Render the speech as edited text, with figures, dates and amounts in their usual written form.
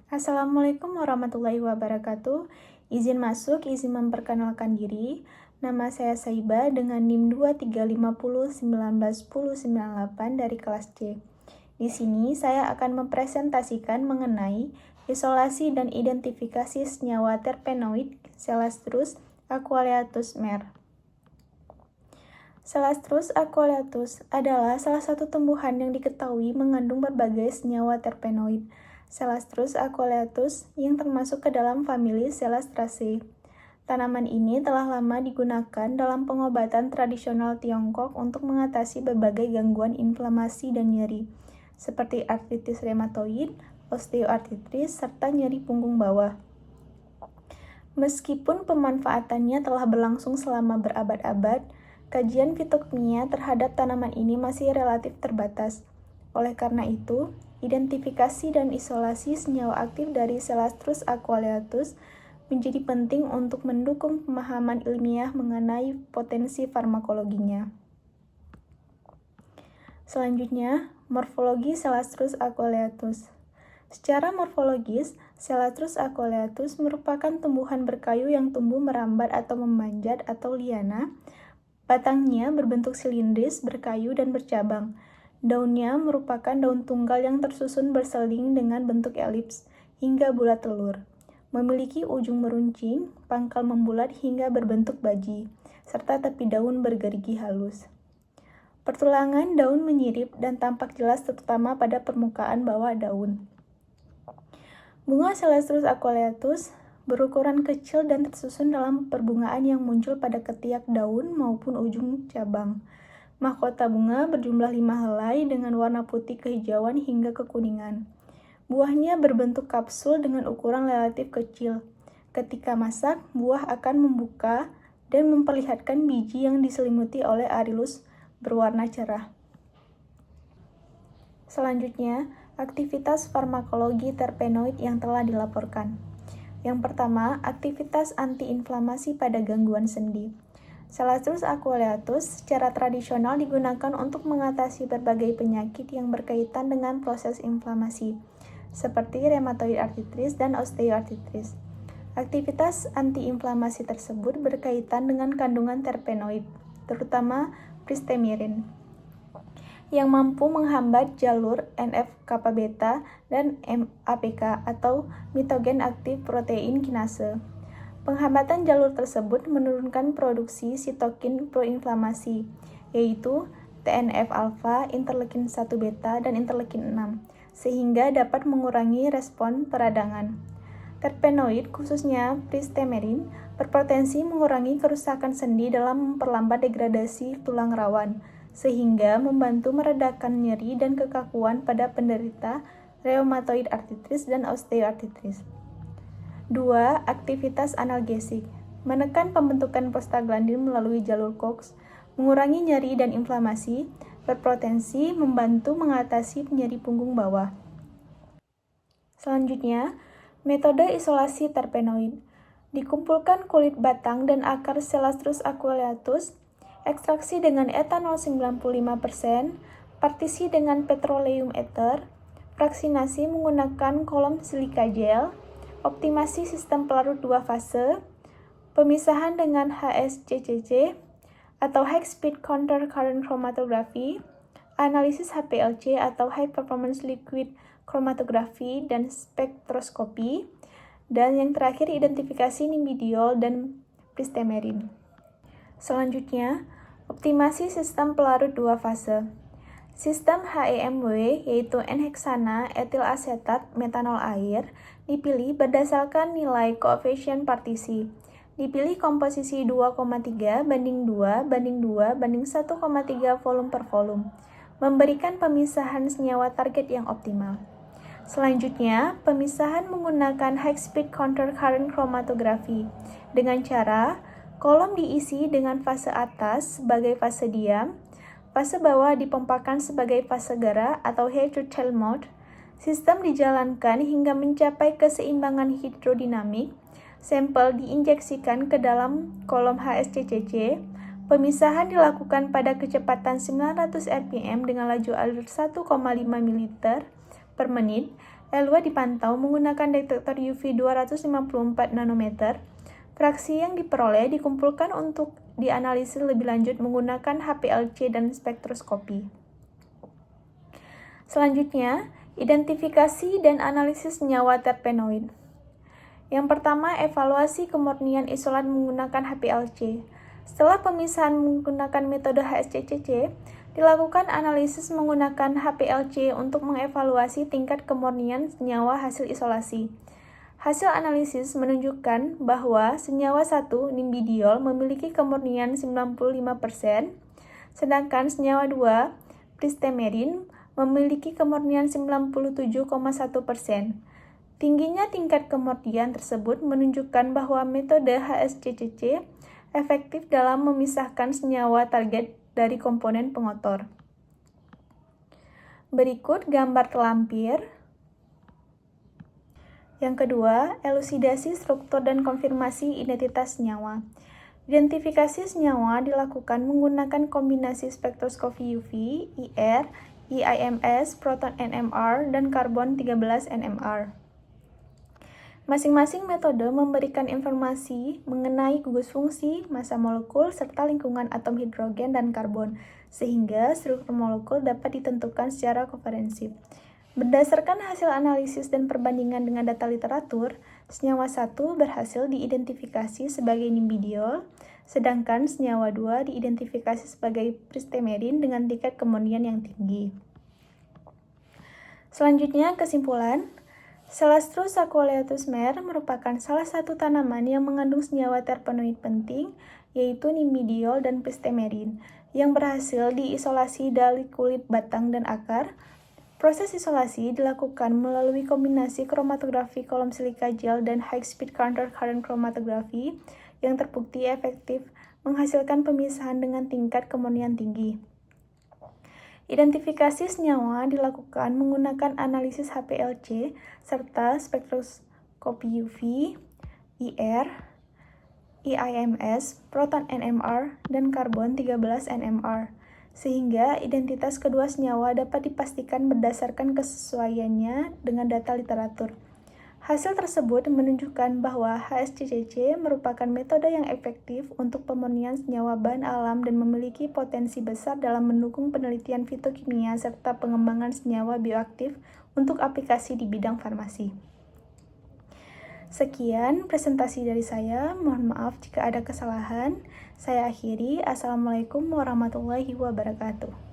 Assalamualaikum warahmatullahi wabarakatuh. Izin masuk, izin memperkenalkan diri. Nama saya Saiba dengan NIM 2350191098 dari kelas C. Di sini saya akan mempresentasikan mengenai isolasi dan identifikasi senyawa terpenoid Celastrus aqualeatus Mer. Celastrus aqualeatus adalah salah satu tumbuhan yang diketahui mengandung berbagai senyawa terpenoid. Celastrus aqualeatus yang termasuk ke dalam famili Celastraceae. Tanaman ini telah lama digunakan dalam pengobatan tradisional Tiongkok untuk mengatasi berbagai gangguan inflamasi dan nyeri, seperti artritis reumatoid, osteoartritis, serta nyeri punggung bawah. Meskipun pemanfaatannya telah berlangsung selama berabad-abad, kajian fitokimia terhadap tanaman ini masih relatif terbatas. Oleh karena itu, identifikasi dan isolasi senyawa aktif dari Celastrus aqualeatus menjadi penting untuk mendukung pemahaman ilmiah mengenai potensi farmakologinya. Selanjutnya, morfologi Celastrus aqualeatus. Secara morfologis, Celastrus aqualeatus merupakan tumbuhan berkayu yang tumbuh merambat atau memanjat atau liana. Batangnya berbentuk silindris, berkayu, dan bercabang. Daunnya merupakan daun tunggal yang tersusun berseling dengan bentuk elips hingga bulat telur. Memiliki ujung meruncing, pangkal membulat hingga berbentuk baji, serta tepi daun bergerigi halus. Pertulangan daun menyirip dan tampak jelas terutama pada permukaan bawah daun. Bunga Celastrus aqualeatus berukuran kecil dan tersusun dalam perbungaan yang muncul pada ketiak daun maupun ujung cabang. Mahkota bunga berjumlah 5 helai dengan warna putih kehijauan hingga kekuningan. Buahnya berbentuk kapsul dengan ukuran relatif kecil. Ketika masak, buah akan membuka dan memperlihatkan biji yang diselimuti oleh arilus berwarna cerah. Selanjutnya, aktivitas farmakologi terpenoid yang telah dilaporkan. Yang pertama, aktivitas antiinflamasi pada gangguan sendi. Celastrus aqualeatus secara tradisional digunakan untuk mengatasi berbagai penyakit yang berkaitan dengan proses inflamasi, seperti rheumatoid arthritis dan osteoartritis. Aktivitas antiinflamasi tersebut berkaitan dengan kandungan terpenoid, terutama pristemirin, yang mampu menghambat jalur NF-kappa-beta dan MAPK atau mitogen aktif protein kinase. Penghambatan jalur tersebut menurunkan produksi sitokin proinflamasi, yaitu TNF-alfa, interleukin 1 beta, dan interleukin 6, sehingga dapat mengurangi respon peradangan. Terpenoid, khususnya pristemirin, berpotensi mengurangi kerusakan sendi dalam memperlambat degradasi tulang rawan, sehingga membantu meredakan nyeri dan kekakuan pada penderita rheumatoid arthritis dan osteoartritis. 2. Aktivitas analgesik. Menekan pembentukan prostaglandin melalui jalur COX, mengurangi nyeri dan inflamasi, berpotensi membantu mengatasi nyeri punggung bawah. Selanjutnya, metode isolasi terpenoid. Dikumpulkan kulit batang dan akar Celastrus aqualeatus, ekstraksi dengan etanol 95%, partisi dengan petroleum ether, fraksinasi menggunakan kolom silika gel, optimasi sistem pelarut 2 fase, pemisahan dengan HSCCC atau High Speed Counter Current Chromatography, analisis HPLC atau High Performance Liquid Chromatography dan spektroskopi, dan yang terakhir identifikasi nimbidiol dan pristemirin. Selanjutnya, optimasi sistem pelarut 2 fase. Sistem HEMW, yaitu N-heksana etil asetat metanol air, dipilih berdasarkan nilai koefisien partisi. Dipilih komposisi 2,3 banding 2 banding 2 banding 1,3 volume per volume, memberikan pemisahan senyawa target yang optimal. Selanjutnya, pemisahan menggunakan High Speed Counter Current Chromatography dengan cara kolom diisi dengan fase atas sebagai fase diam, fase bawah dipompakan sebagai fase gerak atau head to tail mode. Sistem dijalankan hingga mencapai keseimbangan hidrodinamik. Sampel diinjeksikan ke dalam kolom HSCCC. Pemisahan dilakukan pada kecepatan 900 rpm dengan laju alur 1,5 ml per menit L2 dipantau menggunakan detektor UV 254 nanometer. Fraksi yang diperoleh dikumpulkan untuk dianalisis lebih lanjut menggunakan HPLC dan spektroskopi. Selanjutnya, identifikasi dan analisis senyawa terpenoid. Yang pertama, evaluasi kemurnian isolat menggunakan HPLC. Setelah pemisahan menggunakan metode HSCCC, dilakukan analisis menggunakan HPLC untuk mengevaluasi tingkat kemurnian senyawa hasil isolasi. Hasil analisis menunjukkan bahwa senyawa 1, nimbidiol, memiliki kemurnian 95%, sedangkan senyawa 2, pristemerin, memiliki kemurnian 97,1%. Tingginya tingkat kemurnian tersebut menunjukkan bahwa metode HSCCC efektif dalam memisahkan senyawa target dari komponen pengotor. Berikut gambar terlampir. Yang kedua, elusidasi struktur dan konfirmasi identitas senyawa. Identifikasi senyawa dilakukan menggunakan kombinasi spektroskopi UV, IR, IIMS, proton NMR, dan karbon 13 NMR. Masing-masing metode memberikan informasi mengenai gugus fungsi, massa molekul, serta lingkungan atom hidrogen dan karbon, sehingga struktur molekul dapat ditentukan secara koferensif. Berdasarkan hasil analisis dan perbandingan dengan data literatur, senyawa 1 berhasil diidentifikasi sebagai nimbidiol, sedangkan senyawa 2 diidentifikasi sebagai pristemerin dengan tingkat kemurnian yang tinggi. Selanjutnya, kesimpulan. Celastrus aqualeatus Mer merupakan salah satu tanaman yang mengandung senyawa terpenoid penting, yaitu nimbidiol dan pristemerin, yang berhasil diisolasi dari kulit batang dan akar. Proses isolasi dilakukan melalui kombinasi kromatografi kolom silika gel dan high-speed counter-current chromatography yang terbukti efektif menghasilkan pemisahan dengan tingkat kemurnian tinggi. Identifikasi senyawa dilakukan menggunakan analisis HPLC serta spektroskopi UV, IR, IIMS, proton NMR, dan karbon 13 NMR. Sehingga identitas kedua senyawa dapat dipastikan berdasarkan kesesuaiannya dengan data literatur. Hasil tersebut menunjukkan bahwa HSCCC merupakan metode yang efektif untuk pemurnian senyawa bahan alam dan memiliki potensi besar dalam mendukung penelitian fitokimia serta pengembangan senyawa bioaktif untuk aplikasi di bidang farmasi. Sekian presentasi dari saya, mohon maaf jika ada kesalahan. Saya akhiri, Assalamualaikum warahmatullahi wabarakatuh.